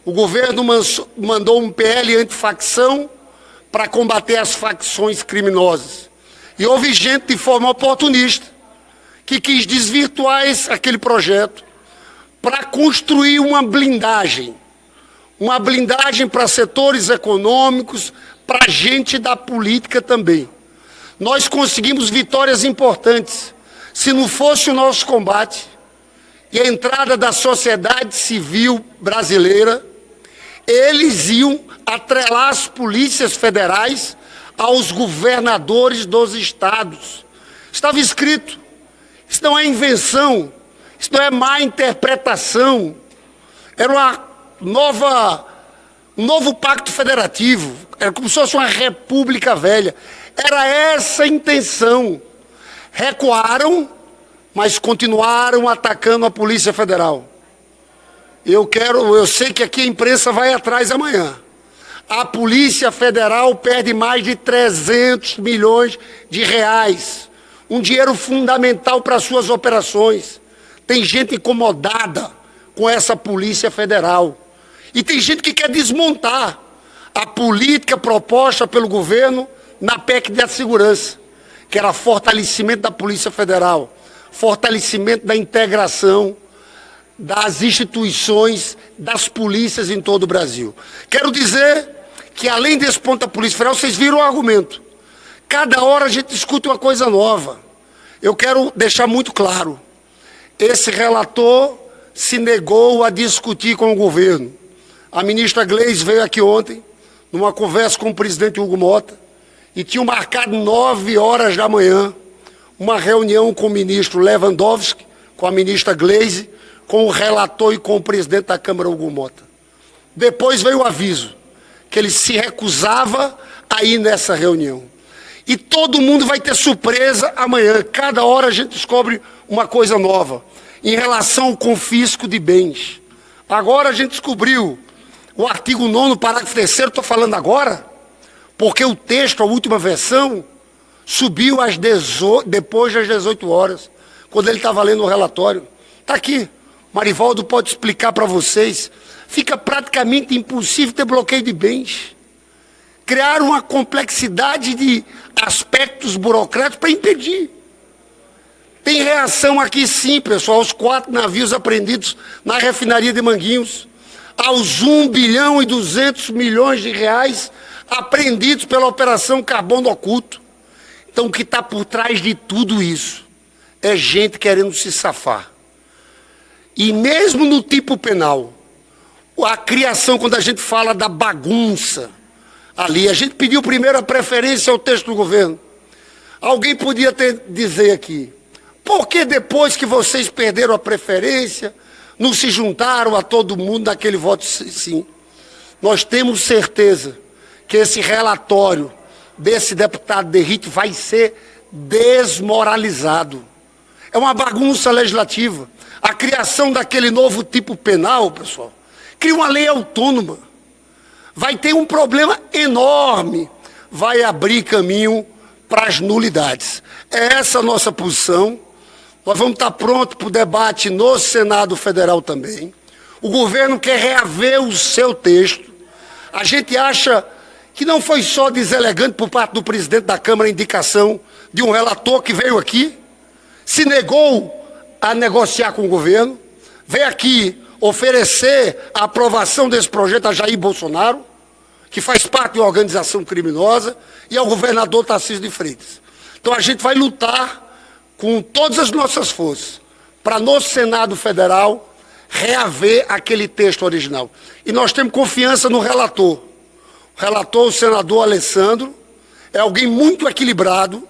O governo mandou um PL antifacção para combater as facções criminosas. E houve gente de forma oportunista que quis desvirtuar aquele projeto para construir uma blindagem para setores econômicos, para gente da política também. Nós conseguimos vitórias importantes. Se não fosse o nosso combate e a entrada da sociedade civil brasileira, eles iam atrelar as polícias federais aos governadores dos estados. Estava escrito. Isso não é invenção, isso não é má interpretação. Era um novo pacto federativo, era como se fosse uma república velha. Era essa a intenção. Recuaram, mas continuaram atacando a Polícia Federal. Eu sei que aqui a imprensa vai atrás amanhã. A Polícia Federal perde mais de 300 milhões de reais. Um dinheiro fundamental para suas operações. Tem gente incomodada com essa Polícia Federal. E tem gente que quer desmontar a política proposta pelo governo na PEC da segurança, que era fortalecimento da Polícia Federal, fortalecimento da integração das instituições, das polícias em todo o Brasil. Quero dizer que, além desse ponto da Polícia Federal, vocês viram o argumento. Cada hora a gente discute uma coisa nova. Eu quero deixar muito claro. Esse relator se negou a discutir com o governo. A ministra Gleisi veio aqui ontem, numa conversa com o presidente Hugo Mota, e tinha marcado 9 horas da manhã uma reunião com o ministro Lewandowski, com a ministra Gleisi, com o relator e com o presidente da Câmara, Hugo Mota. Depois veio o aviso que ele se recusava a ir nessa reunião. E todo mundo vai ter surpresa amanhã. Cada hora a gente descobre uma coisa nova em relação ao confisco de bens. Agora a gente descobriu o artigo 9º, parágrafo 3º, estou falando agora, porque o texto, a última versão, subiu depois das 18 horas, quando ele estava lendo o relatório. Está aqui, Marivaldo pode explicar para vocês. Fica praticamente impossível ter bloqueio de bens. Criaram uma complexidade de aspectos burocráticos para impedir. Tem reação aqui sim, pessoal, aos 4 navios apreendidos na refinaria de Manguinhos, aos 1 bilhão e 200 milhões de reais apreendidos pela Operação Carbono Oculto. Então, o que está por trás de tudo isso é gente querendo se safar. E mesmo no tipo penal, a criação, quando a gente fala da bagunça, ali, a gente pediu primeiro a preferência ao texto do governo. Alguém podia dizer aqui, por que depois que vocês perderam a preferência, não se juntaram a todo mundo naquele voto sim? Nós temos certeza que esse relatório desse deputado Derrite vai ser desmoralizado. É uma bagunça legislativa. A criação daquele novo tipo penal, pessoal, cria uma lei autônoma. Vai ter um problema enorme. Vai abrir caminho para as nulidades. É essa a nossa posição. Nós vamos estar prontos para o debate no Senado Federal também. O governo quer reaver o seu texto. A gente acha que não foi só deselegante por parte do presidente da Câmara a indicação de um relator que veio aqui, se negou a negociar com o governo, veio aqui oferecer a aprovação desse projeto a Jair Bolsonaro, que faz parte de uma organização criminosa, e ao governador Tarcísio de Freitas. Então a gente vai lutar com todas as nossas forças para, no Senado Federal, reaver aquele texto original. E nós temos confiança no relator. O relator, o senador Alessandro, é alguém muito equilibrado,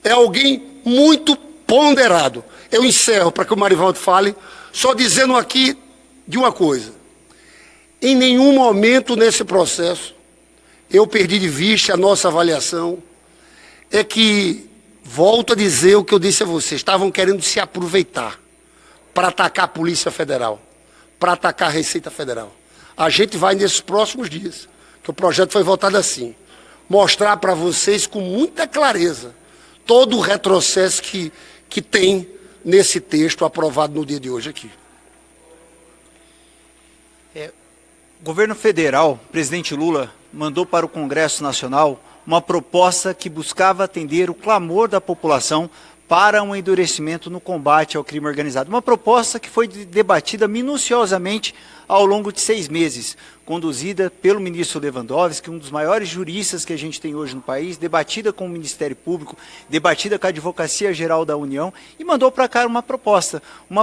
é alguém muito ponderado. Eu encerro para que o Marivaldo fale, só dizendo aqui de uma coisa. Em nenhum momento nesse processo, eu perdi de vista a nossa avaliação, é que, volto a dizer o que eu disse a vocês, estavam querendo se aproveitar para atacar a Polícia Federal, para atacar a Receita Federal. A gente vai nesses próximos dias, que o projeto foi votado assim, mostrar para vocês com muita clareza todo o retrocesso que tem nesse texto aprovado no dia de hoje aqui. O governo federal, o presidente Lula, mandou para o Congresso Nacional uma proposta que buscava atender o clamor da população para um endurecimento no combate ao crime organizado. Uma proposta que foi debatida minuciosamente ao longo de 6 meses, conduzida pelo ministro Lewandowski, um dos maiores juristas que a gente tem hoje no país, debatida com o Ministério Público, debatida com a Advocacia Geral da União, e mandou para cá uma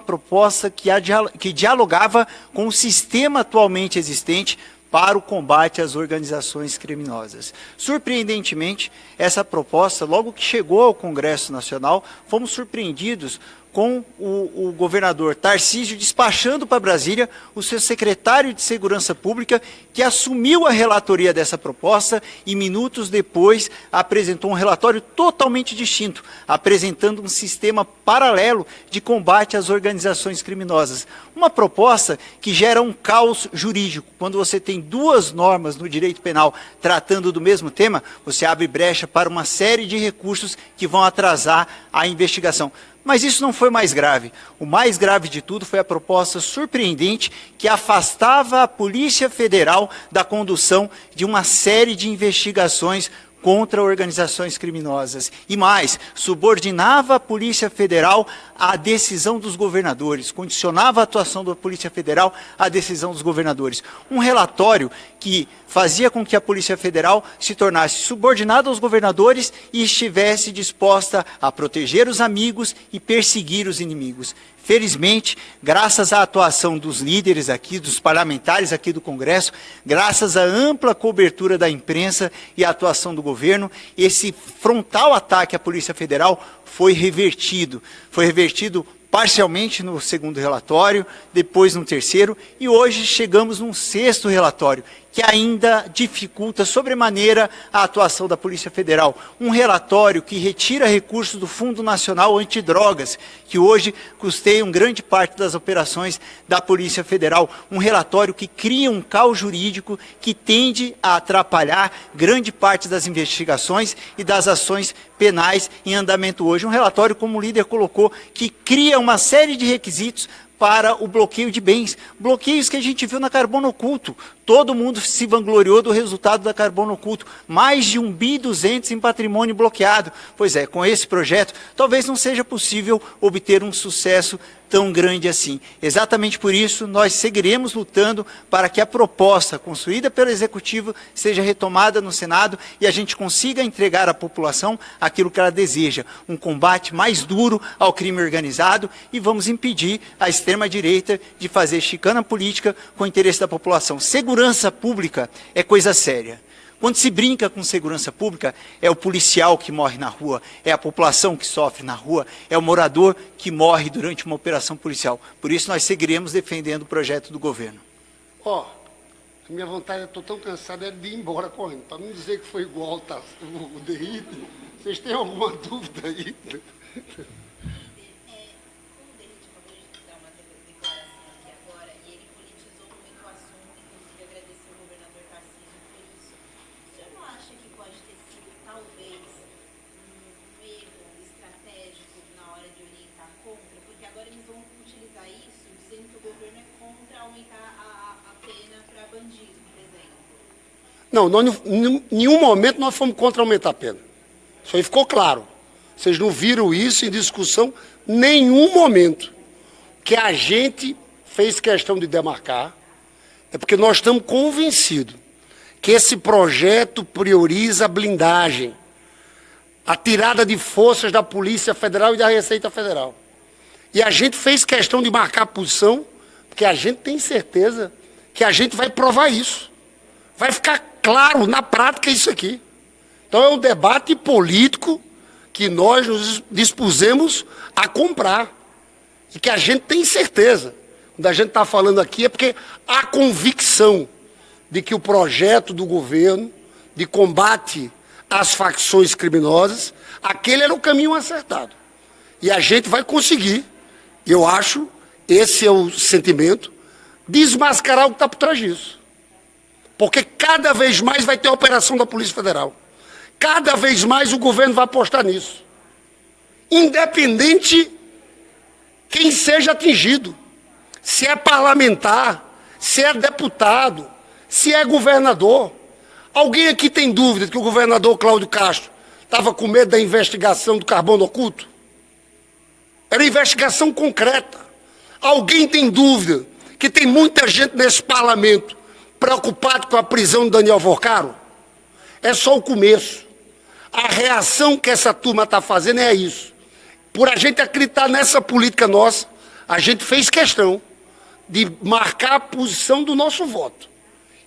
proposta que dialogava com o sistema atualmente existente para o combate às organizações criminosas. Surpreendentemente, essa proposta, logo que chegou ao Congresso Nacional, fomos surpreendidos com o governador Tarcísio despachando para Brasília o seu secretário de Segurança Pública, que assumiu a relatoria dessa proposta e minutos depois apresentou um relatório totalmente distinto, apresentando um sistema paralelo de combate às organizações criminosas. Uma proposta que gera um caos jurídico. Quando você tem 2 normas no direito penal tratando do mesmo tema, você abre brecha para uma série de recursos que vão atrasar a investigação. Mas isso não foi mais grave. O mais grave de tudo foi a proposta surpreendente que afastava a Polícia Federal da condução de uma série de investigações contra organizações criminosas. E mais, subordinava a Polícia Federal à decisão dos governadores, condicionava a atuação da Polícia Federal à decisão dos governadores. Um relatório que fazia com que a Polícia Federal se tornasse subordinada aos governadores e estivesse disposta a proteger os amigos e perseguir os inimigos. Felizmente, graças à atuação dos líderes aqui, dos parlamentares aqui do Congresso, graças à ampla cobertura da imprensa e à atuação do governo, esse frontal ataque à Polícia Federal foi revertido. Foi revertido parcialmente no 2º relatório, depois no 3º, e hoje chegamos num 6º relatório, que ainda dificulta sobremaneira a atuação da Polícia Federal. Um relatório que retira recursos do Fundo Nacional Antidrogas, que hoje custeiam grande parte das operações da Polícia Federal. Um relatório que cria um caos jurídico que tende a atrapalhar grande parte das investigações e das ações penais em andamento hoje. Um relatório, como o líder colocou, que cria uma série de requisitos para o bloqueio de bens. Bloqueios que a gente viu na Carbono Oculto. Todo mundo se vangloriou do resultado da Carbono Oculto. Mais de 1,2 bi em patrimônio bloqueado. Pois é, com esse projeto, talvez não seja possível obter um sucesso tão grande assim. Exatamente por isso, nós seguiremos lutando para que a proposta construída pelo Executivo seja retomada no Senado e a gente consiga entregar à população aquilo que ela deseja, um combate mais duro ao crime organizado, e vamos impedir a extrema-direita de fazer chicana política com o interesse da população. Segurança pública é coisa séria. Quando se brinca com segurança pública, é o policial que morre na rua, é a população que sofre na rua, é o morador que morre durante uma operação policial. Por isso nós seguiremos defendendo o projeto do governo. Ó, a minha vontade, eu estou tão cansado, é de ir embora correndo, para não dizer que foi igual o DI. Vocês têm alguma dúvida aí? Não, em nenhum momento nós fomos contra aumentar a pena. Isso aí ficou claro. Vocês não viram isso em discussão nenhum momento. Que a gente fez questão de demarcar é porque nós estamos convencidos que esse projeto prioriza a blindagem, a tirada de forças da Polícia Federal e da Receita Federal. E a gente fez questão de marcar a posição, porque a gente tem certeza que a gente vai provar isso. Vai ficar claro na prática isso aqui. Então é um debate político que nós nos dispusemos a comprar. E que a gente tem certeza. Quando a gente está falando aqui é porque há convicção de que o projeto do governo de combate às facções criminosas, aquele era o caminho acertado. E a gente vai conseguir, eu acho, esse é o sentimento, desmascarar o que está por trás disso. Porque cada vez mais vai ter a operação da Polícia Federal. Cada vez mais o governo vai apostar nisso. Independente quem seja atingido. Se é parlamentar, se é deputado, se é governador. Alguém aqui tem dúvida de que o governador Cláudio Castro estava com medo da investigação do carbono oculto? Era investigação concreta. Alguém tem dúvida que tem muita gente nesse parlamento preocupado com a prisão de Daniel Vorcaro? É só o começo. A reação que essa turma está fazendo é isso. Por a gente acreditar nessa política nossa, a gente fez questão de marcar a posição do nosso voto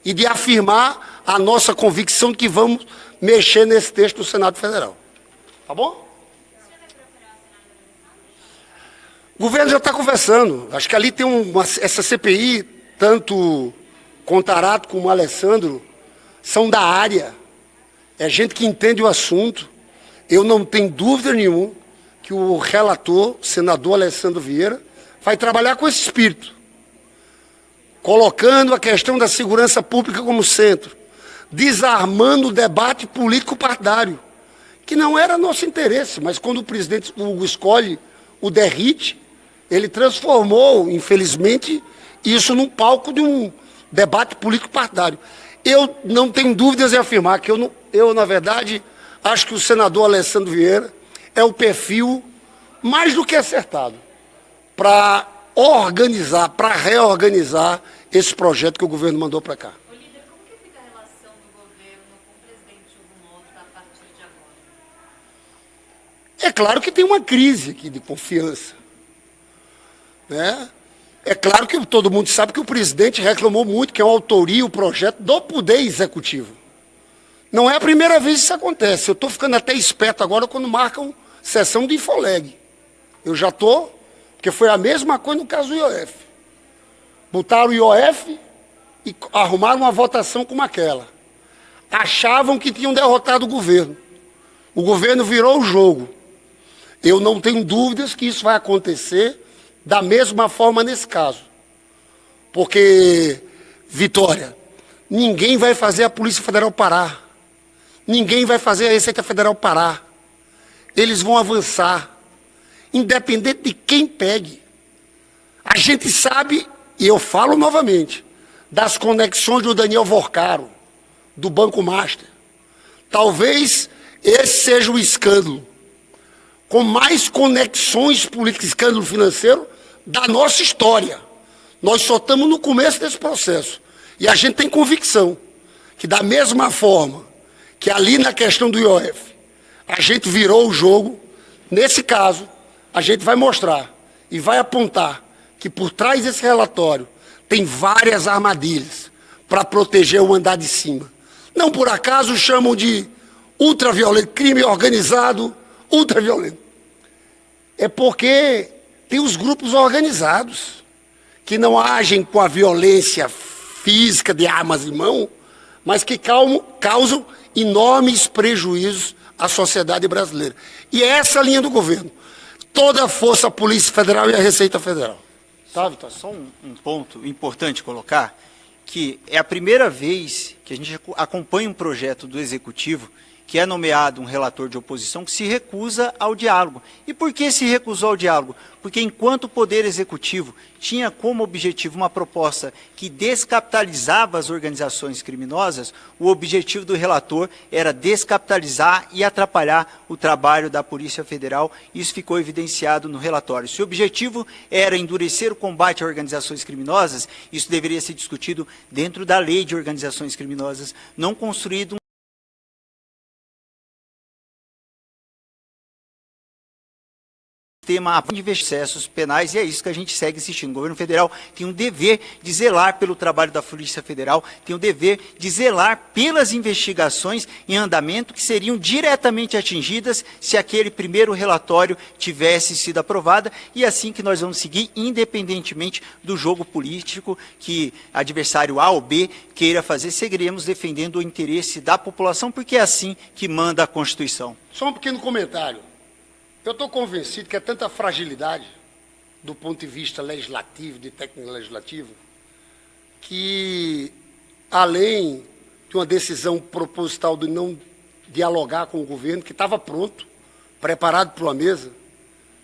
e de afirmar a nossa convicção de que vamos mexer nesse texto do Senado Federal. Tá bom? O governo já está conversando. Acho que ali tem essa CPI, tanto Contarato como Alessandro, são da área. É gente que entende o assunto. Eu não tenho dúvida nenhuma que o relator, o senador Alessandro Vieira, vai trabalhar com esse espírito, colocando a questão da segurança pública como centro, desarmando o debate político-partidário, que não era nosso interesse, mas quando o presidente Hugo escolhe o derrite, ele transformou, infelizmente, isso num palco de um debate político-partidário. Eu não tenho dúvidas em afirmar que eu, na verdade, acho que o senador Alessandro Vieira é o perfil mais do que acertado para organizar, para reorganizar esse projeto que o governo mandou para cá. Ô, líder, como que fica a relação do governo com o presidente Hugo Moura a partir de agora? É claro que tem uma crise aqui de confiança, né? É claro que todo mundo sabe que o presidente reclamou muito que é uma autoria, o projeto do Poder Executivo. Não é a primeira vez que isso acontece. Eu estou ficando até esperto agora quando marcam sessão de Infoleg. Eu já estou, porque foi a mesma coisa no caso do IOF. Botaram o IOF e arrumaram uma votação como aquela. Achavam que tinham derrotado o governo. O governo virou o jogo. Eu não tenho dúvidas que isso vai acontecer da mesma forma nesse caso. Porque, Vitória, ninguém vai fazer a Polícia Federal parar. Ninguém vai fazer a Receita Federal parar. Eles vão avançar, independente de quem pegue. A gente sabe, e eu falo novamente, das conexões do Daniel Vorcaro, do Banco Master. Talvez esse seja o escândalo com mais conexões políticas, escândalo financeiro, da nossa história. Nós só estamos no começo desse processo. E a gente tem convicção que, da mesma forma que ali na questão do IOF, a gente virou o jogo, nesse caso, a gente vai mostrar e vai apontar que por trás desse relatório tem várias armadilhas para proteger o andar de cima. Não por acaso chamam de ultraviolento, crime organizado, ultraviolento. É porque tem os grupos organizados que não agem com a violência física de armas em mão, mas que causam enormes prejuízos à sociedade brasileira. E é essa a linha do governo. Toda a força, a Polícia Federal e a Receita Federal. Tá, Vitória? Só um ponto importante colocar, que é a primeira vez que a gente acompanha um projeto do Executivo que é nomeado um relator de oposição que se recusa ao diálogo. E por que se recusou ao diálogo? Porque enquanto o Poder Executivo tinha como objetivo uma proposta que descapitalizava as organizações criminosas, o objetivo do relator era descapitalizar e atrapalhar o trabalho da Polícia Federal. Isso ficou evidenciado no relatório. Se o objetivo era endurecer o combate a organizações criminosas, isso deveria ser discutido dentro da lei de organizações criminosas, não construído tema de excessos penais, e é isso que a gente segue insistindo. O governo federal tem um dever de zelar pelo trabalho da Polícia Federal, tem o dever de zelar pelas investigações em andamento que seriam diretamente atingidas se aquele primeiro relatório tivesse sido aprovado, e é assim que nós vamos seguir, independentemente do jogo político que adversário A ou B queira fazer, seguiremos defendendo o interesse da população, porque é assim que manda a Constituição. Só um pequeno comentário. Eu estou convencido que é tanta fragilidade do ponto de vista legislativo, de técnica legislativa, que, além de uma decisão proposital de não dialogar com o governo, que estava pronto, preparado para uma mesa,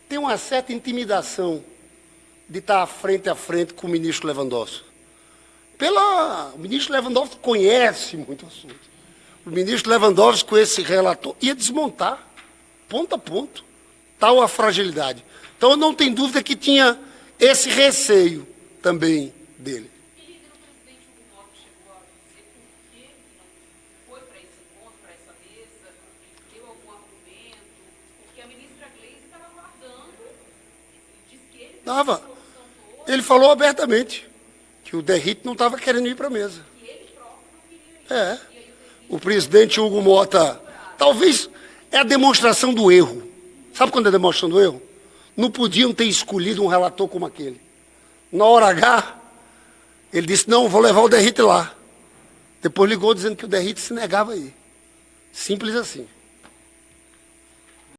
tem uma certa intimidação de estar frente a frente com o ministro Lewandowski. O ministro Lewandowski conhece muito o assunto. O ministro Lewandowski, com esse relator, ia desmontar, ponto a ponto, tal a fragilidade. Então, eu não tenho dúvida que tinha esse receio também dele. E o presidente Hugo Motta chegou a dizer por que não foi para esse encontro, para essa mesa, deu algum argumento, porque a ministra Gleisi estava aguardando e disse que ele... Estava. Ele falou abertamente que o Derrite não estava querendo ir para a mesa. Que ele próprio não queria ir. É. O presidente Hugo Motta, talvez é a demonstração do erro. Sabe quando é a demonstração do erro? Não podiam ter escolhido um relator como aquele. Na hora H, ele disse, não, vou levar o Derrite lá. Depois ligou dizendo que o Derrite se negava a ir. Simples assim.